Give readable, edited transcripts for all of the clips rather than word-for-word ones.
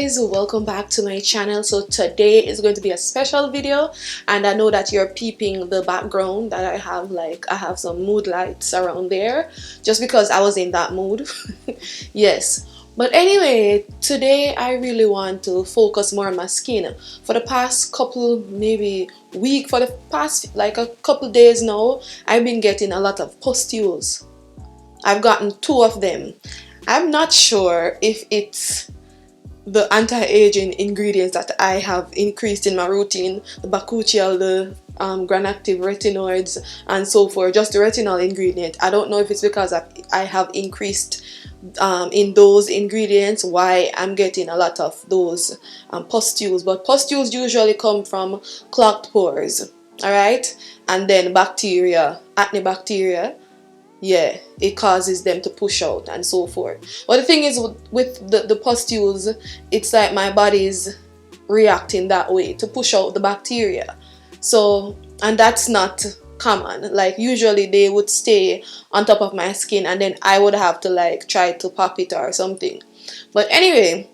guys, welcome back to my channel. So today is going to be a special video, and I know that you're peeping the background that I have. Like, I have some mood lights around there just because I was in that mood. Yes, but anyway, today I really want to focus more on my skin. For the past couple, maybe week, for the past like a couple days now, I've been getting a lot of pustules. I've gotten 2 of them. I'm not sure if it's the anti-aging ingredients that I have increased in my routine, the bakuchiol, the granactive retinoids, and so forth, just the retinol ingredient. I don't know if it's because I have increased in those ingredients why I'm getting a lot of those pustules. But pustules usually come from clogged pores, alright, and then bacteria, acne bacteria. Yeah, it causes them to push out and so forth. But the thing is, with the pustules, it's like my body's reacting that way to push out the bacteria. So, and that's not common. Like, usually they would stay on top of my skin and then I would have to like try to pop it or something. But anyway,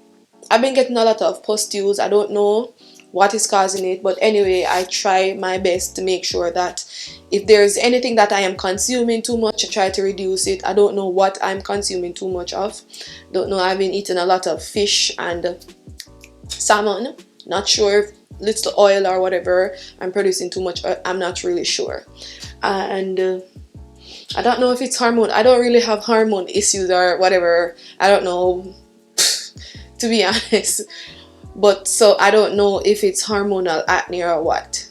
I've been getting a lot of pustules. I don't know what is causing it, but anyway, I try my best to make sure that if there's anything that I am consuming too much, I try to reduce it. I don't know what I'm consuming too much of. Don't know. I've been eating a lot of fish and salmon. Not sure if it's the oil or whatever I'm producing too much. I'm not really sure. And I don't know if it's hormone. I don't really have hormone issues or whatever. I don't know, to be honest. But so I don't know if it's hormonal acne or what.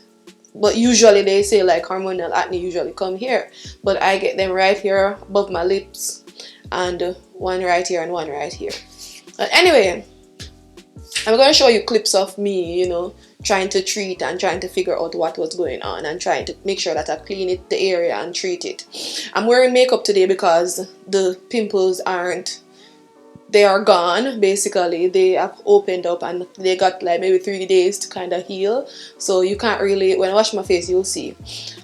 But usually they say like hormonal acne usually come here, but I get them right here above my lips, and one right here and one right here. But anyway, I'm going to show you clips of me, you know, trying to treat and trying to figure out what was going on and trying to make sure that I clean it, the area, and treat it. I'm wearing makeup today because the pimples they are gone. Basically, they have opened up and they got like maybe 3 days to kind of heal, so you can't really, when I wash my face you'll see.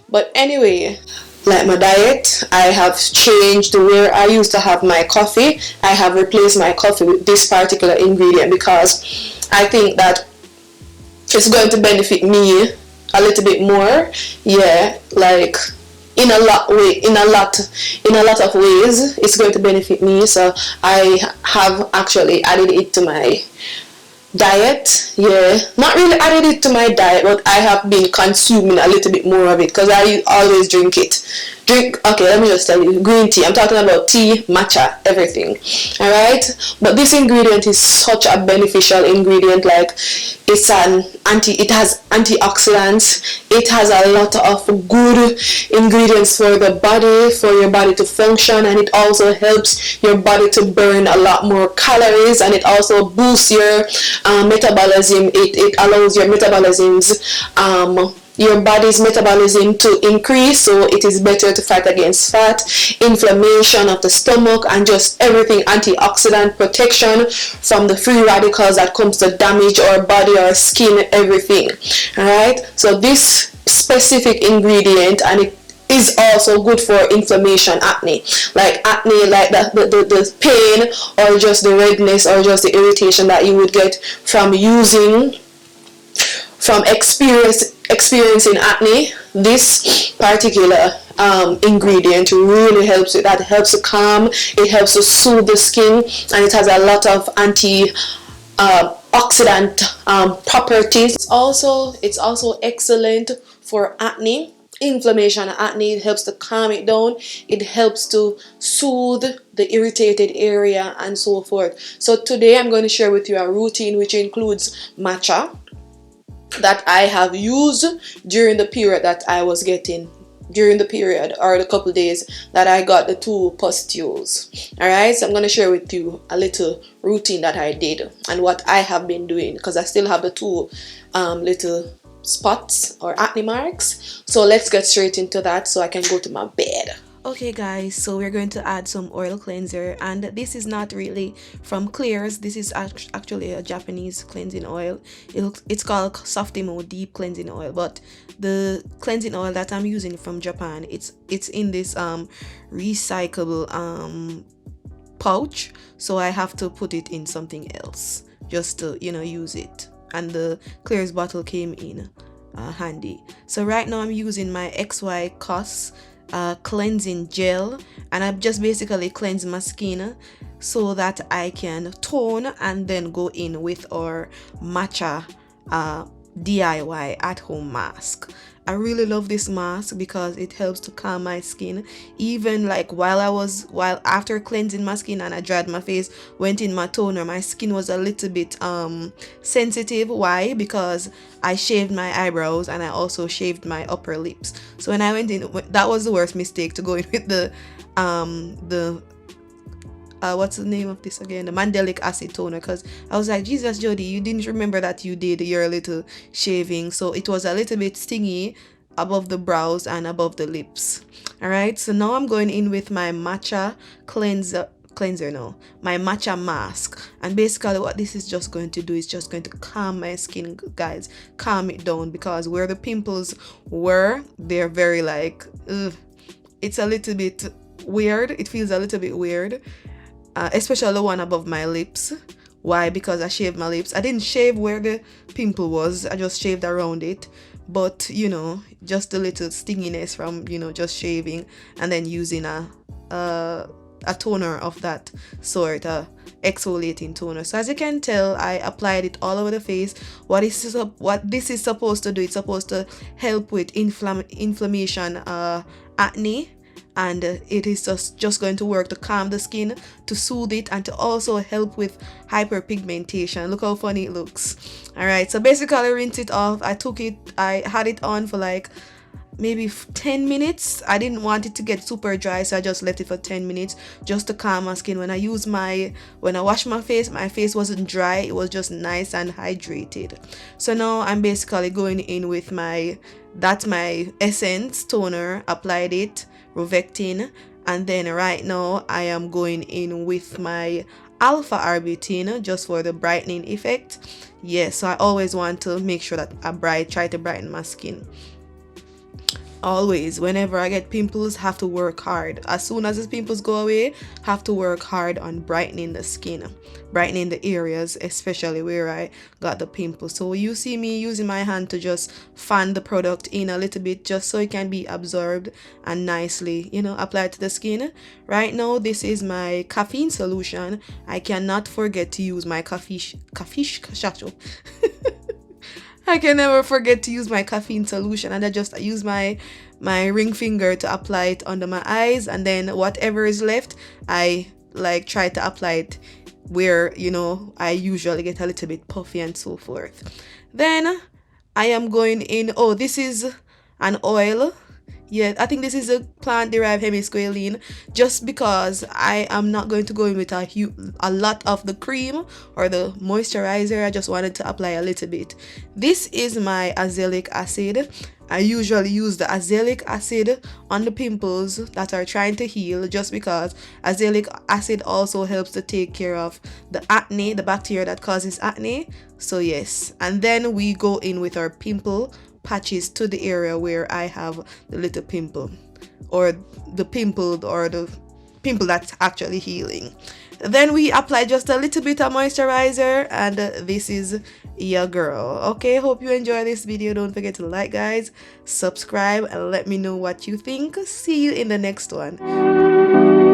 But anyway, like my diet, I have changed where I used to have my coffee. I have replaced my coffee with this particular ingredient because I think that it's going to benefit me a little bit more. Yeah, like in a lot of ways it's going to benefit me. So I have actually added it to my diet. Yeah, not really added it to my diet, but I have been consuming a little bit more of it because I always drink it. Okay, let me just tell you, green tea. I'm talking about tea, matcha, everything. Alright, but this ingredient is such a beneficial ingredient. Like, it has antioxidants. It has a lot of good ingredients for the body, for your body to function, and it also helps your body to burn a lot more calories, and it also boosts your metabolism. It allows your your body's metabolism to increase, so it is better to fight against fat, inflammation of the stomach, and just everything. Antioxidant protection from the free radicals that comes to damage our body, our skin, everything. Alright, so this specific ingredient, and it is also good for inflammation, acne, like the pain or just the redness or just the irritation that you would get from experiencing acne. This particular ingredient really helps with that. It helps to calm, it helps to soothe the skin, and it has a lot of antioxidant properties. It's also excellent for acne, inflammation, acne. It helps to calm it down, it helps to soothe the irritated area, and so forth. So today I'm going to share with you a routine which includes matcha that I have used during the period that I was getting, during the period or the couple days that I got the 2 pustules. Alright, so I'm going to share with you a little routine that I did and what I have been doing, because I still have the 2 little spots or acne marks. So let's get straight into that so I can go to my bed. Okay guys, so we're going to add some oil cleanser, and this is not really from Clears. This is actually a Japanese cleansing oil. It's called Softimo Deep Cleansing Oil, but the cleansing oil that I'm using from Japan, it's in this recyclable pouch, so I have to put it in something else. just to, you know, use it. And the clearest bottle came in handy. So right now I'm using my XY Cos cleansing gel, and I've just basically cleansed my skin so that I can tone and then go in with our Matcha DIY at home mask. I really love this mask because it helps to calm my skin. Even like while after cleansing my skin and I dried my face, went in my toner, my skin was a little bit sensitive. Why? Because I shaved my eyebrows and I also shaved my upper lips. So when I went in, that was the worst mistake, to go in with the what's the name of this again, the mandelic acid toner, because I was like, Jesus, Jody, you didn't remember that you did your little shaving, so it was a little bit stingy above the brows and above the lips. All right, so now I'm going in with my matcha cleanser now, my matcha mask, and basically what this is just going to do is just going to calm my skin, guys, calm it down, because where the pimples were, they're very like, it's a little bit weird, it feels a little bit weird. Especially the one above my lips. Why? Because I shaved my lips. I didn't shave where the pimple was, I just shaved around it. But you know, just a little stinginess from, you know, just shaving and then using a toner of that sort, exfoliating toner. So as you can tell, I applied it all over the face. What this is supposed to do, it's supposed to help with inflammation, acne. And it is just going to work to calm the skin, to soothe it, and to also help with hyperpigmentation. Look how funny it looks. All right, so basically rinse it off. I had it on for like maybe 10 minutes. I didn't want it to get super dry, so I just left it for 10 minutes just to calm my skin. When I washed my face wasn't dry, it was just nice and hydrated. So now I'm basically going in with my essence toner, applied it, Rovectin, and then right now I am going in with my alpha arbutin just for the brightening effect. Yes, so I always want to make sure that I try to brighten my skin. Always, whenever I get pimples, have to work hard. As soon as the pimples go away, have to work hard on brightening the skin, brightening the areas, especially where I got the pimples. So you see me using my hand to just fan the product in a little bit, just so it can be absorbed and nicely, you know, applied to the skin. Right now, this is my caffeine solution. I cannot forget to use my caffeine I can never forget to use my caffeine solution, and I just use my ring finger to apply it under my eyes, and then whatever is left, I like try to apply it where, you know, I usually get a little bit puffy and so forth. Then I am going in, this is an oil. Yeah, I think this is a plant-derived Squalane, just because I am not going to go in with a lot of the cream or the moisturizer. I just wanted to apply a little bit. This is my azelaic acid. I usually use the azelaic acid on the pimples that are trying to heal, just because azelaic acid also helps to take care of the acne, the bacteria that causes acne. So yes, and then we go in with our pimple patches to the area where I have the little pimple, or the pimple that's actually healing. Then we apply just a little bit of moisturizer, and this is your girl. Okay, hope you enjoy this video. Don't forget to like, guys, subscribe, and let me know what you think. See you in the next one.